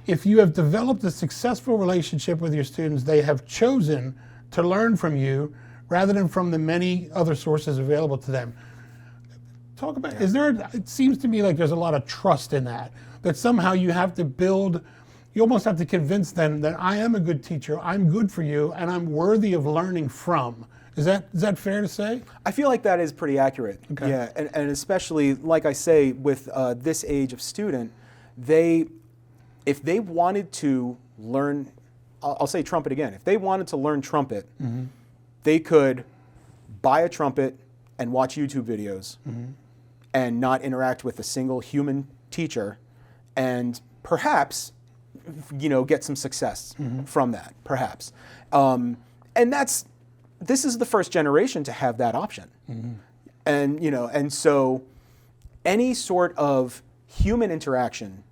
if you have developed a successful relationship with your students, they have chosen to learn from you rather than from the many other sources available to them. Talk about, it seems to me like there's a lot of trust in that somehow you have to build, you almost have to convince them that I am a good teacher, I'm good for you, and I'm worthy of learning from. Is that fair to say? I feel like that is pretty accurate. Okay. Yeah, and especially, like I say, with this age of student, if they wanted to learn, I'll say trumpet again, if they wanted to learn trumpet, they could buy a trumpet and watch YouTube videos and not interact with a single human teacher, and perhaps, get some success from that, perhaps. And this is the first generation to have that option. And so any sort of human interaction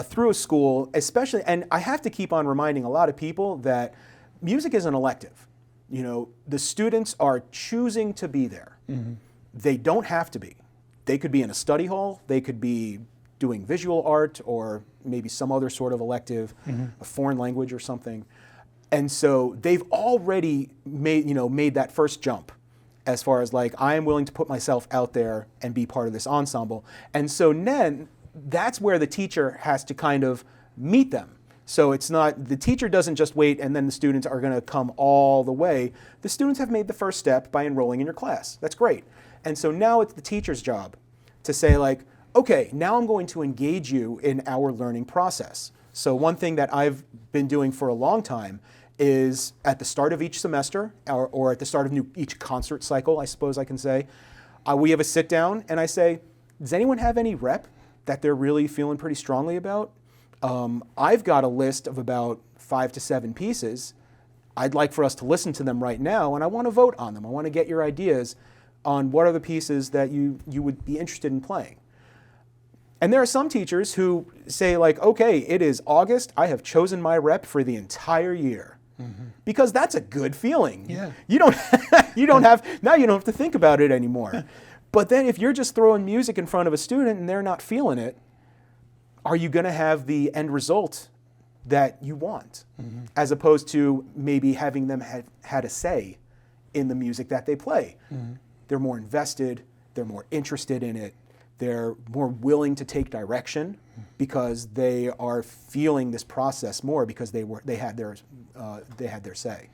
through a school, especially, and I have to keep on reminding a lot of people that music is an elective. The students are choosing to be there. They don't have to be. They could be in a study hall, they could be doing visual art or maybe some other sort of elective, a foreign language or something. And so they've already made that first jump as far as like, I am willing to put myself out there and be part of this ensemble. And so then that's where the teacher has to kind of meet them. So it's not, the teacher doesn't just wait and then the students are going to come all the way. The students have made the first step by enrolling in your class. That's great. And so now it's the teacher's job to say like, okay, now I'm going to engage you in our learning process. So one thing that I've been doing for a long time is at the start of each semester or at the start of each concert cycle, I suppose I can say, we have a sit down and I say, does anyone have any rep that they're really feeling pretty strongly about? I've got a list of about 5 to 7 pieces. I'd like for us to listen to them right now and I want to vote on them. I want to get your ideas on what are the pieces that you would be interested in playing. And there are some teachers who say like, okay, it is August, I have chosen my rep for the entire year. Because that's a good feeling. Yeah. You don't now you don't have to think about it anymore. But then if you're just throwing music in front of a student and they're not feeling it, are you going to have the end result that you want? As opposed to maybe having them had a say in the music that they play. They're more invested, they're more interested in it, they're more willing to take direction because they are feeling this process more because they had their say.